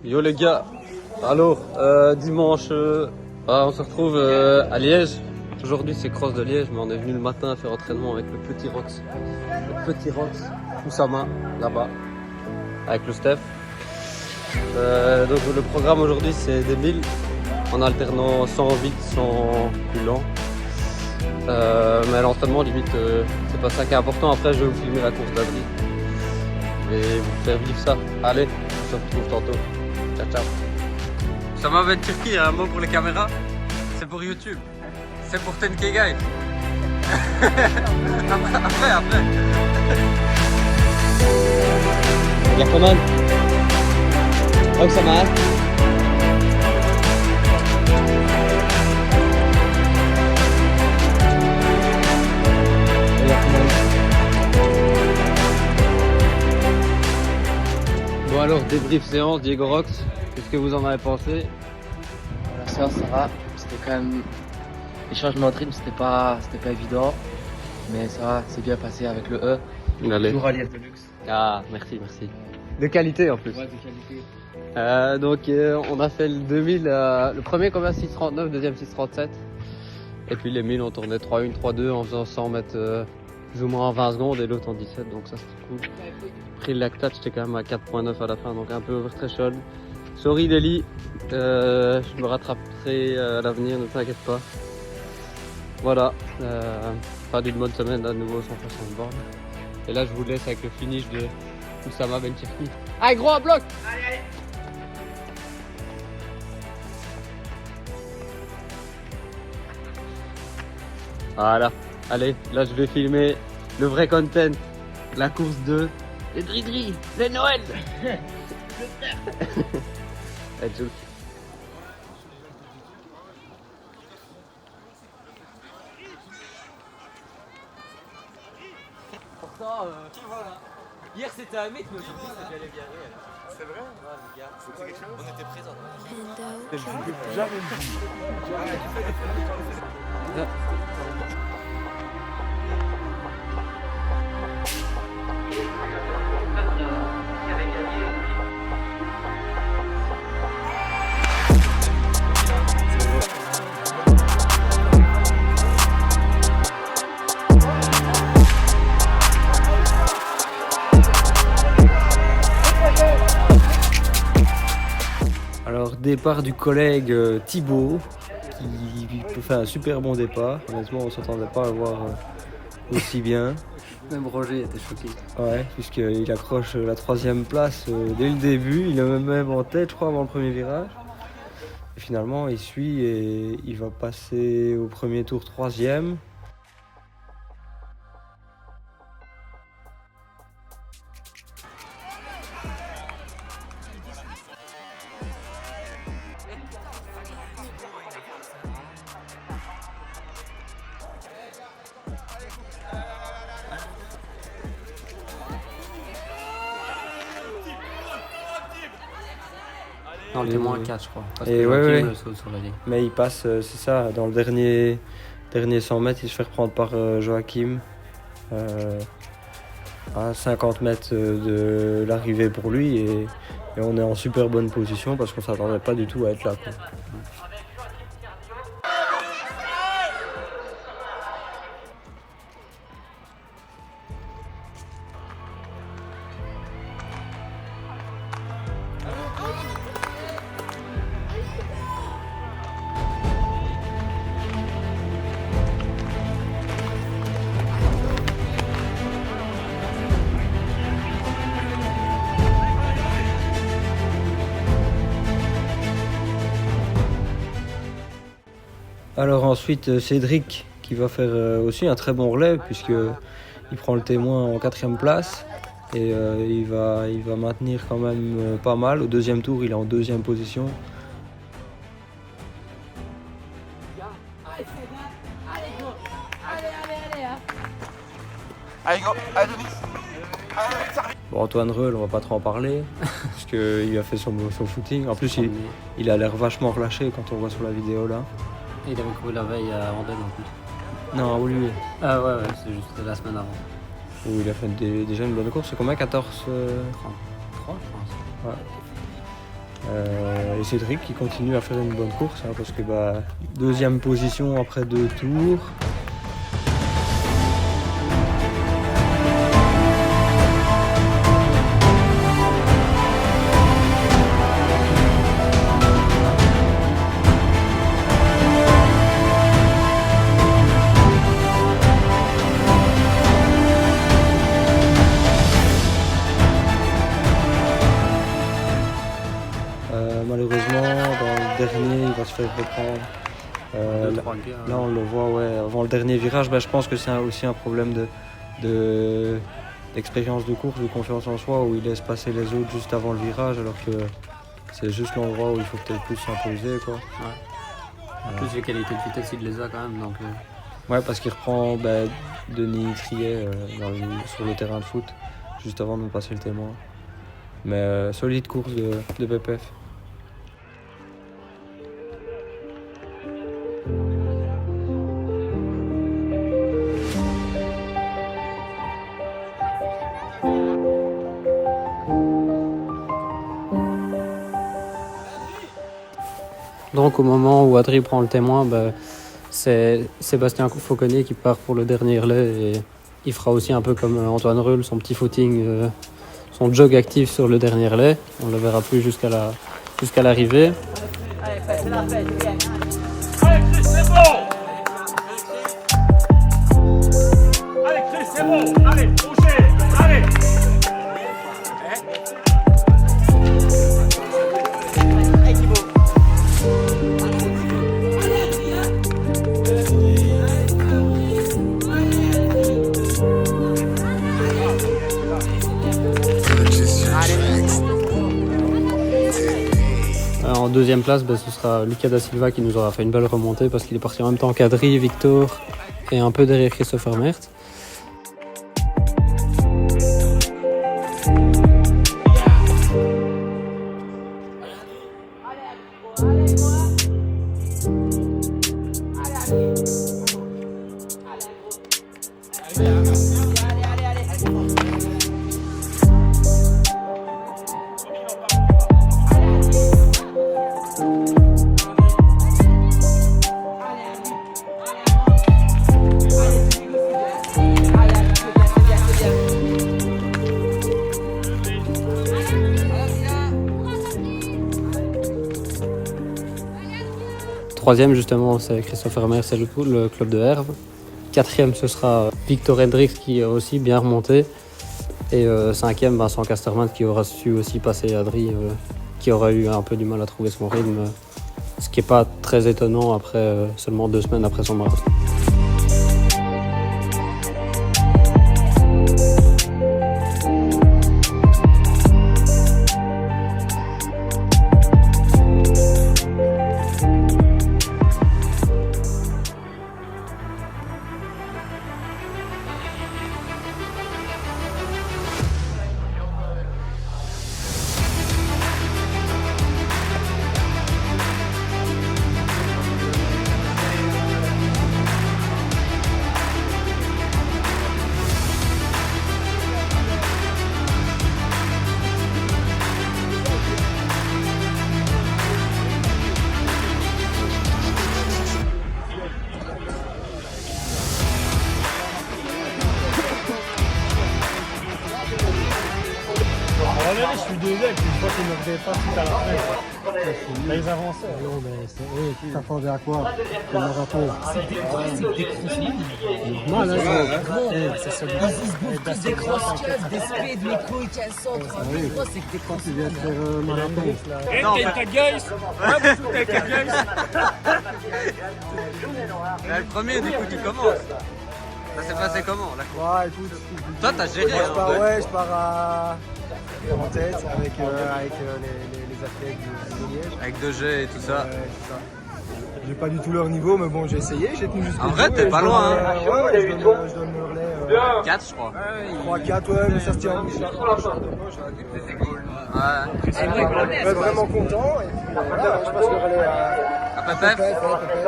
Yo les gars, alors dimanche, on se retrouve à Liège. Aujourd'hui c'est cross de Liège, mais on est venu le matin faire entraînement avec le petit Rox. Le petit Rox, Oussama, là-bas, avec le Steph. Donc le programme aujourd'hui c'est des 1000, en alternant 100 vite, 100 plus lent. Mais l'entraînement limite, c'est pas ça qui est important. Après je vais vous filmer la course d'Adri. Je vais vous faire vivre ça. Allez, on se retrouve tantôt. Ciao, ciao. Ça m'a fait Turquie, un mot pour les caméras. C'est pour YouTube. C'est pour 10K guys. après. Ja, kom aan. Ook zo maar. Ja, kom aan. Bon alors, débrief séance, Diego Rox, qu'est-ce que vous en avez pensé? La séance, ça va. C'était quand même. Les changements de rythme, c'était pas évident. Mais ça va, c'est bien passé avec le E. Allez. Toujours à Liège de luxe. Ah, merci. De qualité en plus. Ouais, de qualité. Donc on a fait le 2000, le premier combien 6,39, deuxième 6,37. Et puis les 1000 on tournait 3,1, 3,2 en faisant 100 mètres plus ou moins en 20 secondes et l'autre en 17, donc ça c'était cool. Pris le lactate, j'étais quand même à 4,9 à la fin, donc un peu over threshold. Sorry Deli, je me rattraperai à l'avenir, ne t'inquiète pas. Voilà, pas d'une bonne semaine à nouveau sans façon de bord. Et là je vous laisse avec le finish de Oussama Benchirki. Allez gros, un bloc. Allez. Voilà, allez, là je vais filmer le vrai content, la course de les Dridri, les Noël. Et Jules. Pourtant, hier c'était un mythe, mais aujourd'hui c'est bien réel. C'est vrai? Ouais, les gars, C'était quelque chose? on était présents. Alors départ du collègue Thibaut qui peut faire un super bon départ. Honnêtement on s'attendait pas à le voir aussi bien. Même Roger était choqué. Ouais, puisqu'il accroche la 3e place dès le début. Il est même en tête je crois avant le premier virage. Et finalement il suit et il va passer au premier tour 3e. Non, il était moins 4 je crois. Parce Et que ouais, Joachim ouais. le saute sur la ligne. Mais il passe, c'est ça, dans le dernier 100 mètres, il se fait reprendre par Joachim. À 50 mètres de l'arrivée pour lui et on est en super bonne position parce qu'on s'attendait pas du tout à être là, quoi. Alors ensuite Cédric qui va faire aussi un très bon relais puisqu'il prend le témoin en 4e place et il va maintenir quand même pas mal. Au 2e tour il est en 2e position. Allez go, allez Denis. Bon, Antoine Reul, on va pas trop en parler parce qu'il a fait son footing. En plus il a l'air vachement relâché quand on voit sur la vidéo là. Et il avait couru la veille à Andenne en plus. Non, Olivier. Ah ouais, c'est juste la semaine avant. Où il a fait déjà une bonne course. C'est combien 14 3 je pense. Ouais. Et Cédric qui continue à faire une bonne course hein, parce que deuxième position après 2 tours. Malheureusement, dans le dernier, il va se faire reprendre. Là, on le voit, ouais, avant le dernier virage. Je pense que c'est aussi un problème d'expérience de course, de confiance en soi, où il laisse passer les autres juste avant le virage, alors que c'est juste l'endroit où il faut peut-être plus s'imposer, quoi. Ouais. En plus, les qualités de vitesse, il les a quand même. Donc, Ouais, parce qu'il reprend Denis Triet sur le terrain de foot, juste avant de nous passer le témoin. Mais solide course de PPF. Donc au moment où Adri prend le témoin, c'est Sébastien Fauconnier qui part pour le dernier relais et il fera aussi un peu comme Antoine Reul, son petit footing, son jog actif sur le dernier relais. On ne le verra plus jusqu'à l'arrivée. Allez, faites la fête, viens. Allez Chris, c'est bon. Allez Chris, c'est bon. Allez, bougez. Allez. En deuxième place, ce sera Lucas Da Silva qui nous aura fait une belle remontée parce qu'il est parti en même temps qu'Adri, Victor et un peu derrière Christopher Mert. Troisième justement c'est Christopher Mer, c'est le club de Herve. Quatrième ce sera Victor Hendricks qui a aussi bien remonté. Et cinquième Vincent Casterman qui aura su aussi passer Adri, qui aura eu un peu du mal à trouver son rythme. Ce qui n'est pas très étonnant après seulement 2 semaines après son marathon. Je suis désolé, puis je vois qu'ils ne me pas tout à la fin. Mais ils avançaient. Non, mais c'est eux qui t'attendaient à quoi? Le marathon. Normal, hein, c'est ça. Des grosses keufs, des speeds, mes couilles qui sont trop gros, c'est que des Quand tu viens de faire un marathon. Non, t'as gueule. Ouais, t'as gueule. Le premier du coup tu commences. Ça s'est passé comment là? Ouais, écoute. Toi t'as géré Je pars en tête avec les athlètes de Liège. avec 2G et tout ça. Ouais, c'est ça. J'ai pas du tout leur niveau, mais bon, j'ai essayé, j'ai tenu jusqu'au bout. En vrai, t'es pas loin, hein. Ouais, je donne le relais. 4 je crois. 3-4, ouais, mais ça se tient. C'est cool. Ouais. Je vais être vraiment content. Et puis voilà, je passe le relais à PPF.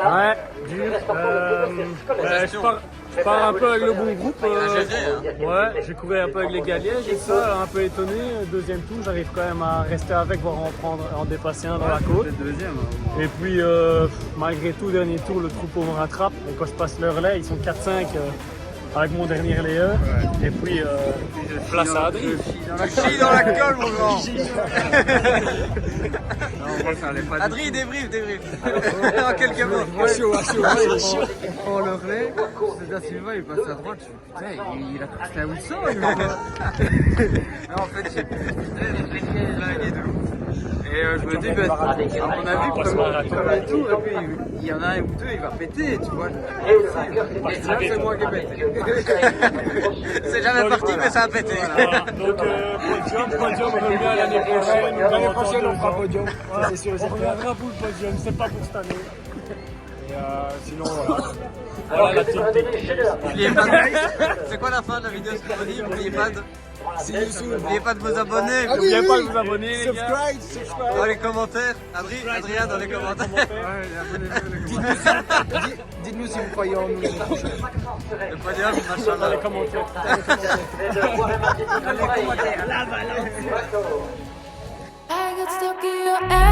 Ouais, dur. Je Je pars un peu avec le bon groupe. Ouais, j'ai couru un peu avec les Galièges et ça, un peu étonné. Deuxième tour, j'arrive quand même à rester avec, voire en dépasser un dans la côte. Et puis, malgré tout, dernier tour, le troupeau me rattrape. Et quand je passe le relais, ils sont 4-5 avec mon dernier layeur. Et puis, place à Adri. Chie dans la colle, mon grand. Adri, débrief. En quelques mots. On prend le relais. Da Silva, il passe à droite. Je me dis, putain, il a touché à Wilson. En fait, j'ai lagué de ouf. Et je me dis, ben, on a vu comme tout, et puis il y en a un ou deux, il va péter, tu vois. Et là, c'est moi qui ai pété. C'est jamais parti, mais ça a pété. Voilà. Donc, podium, on revient l'année prochaine. L'année prochaine, on fera podium. Voilà. C'est sûr, on reviendra pour le podium, c'est pas pour cette année. Et sinon, voilà. Voilà la team. N'oubliez pas c'est quoi la fin de la vidéo, ce qu'on dit? N'oubliez pas de... N'oubliez pas de vous abonner. N'oubliez pas de vous abonner, les gars. Dans les commentaires. Adrien, dans les commentaires. Dites-nous si vous croyez en nous. Le podium, Dans machin. les commentaires. I got stuck in your ass.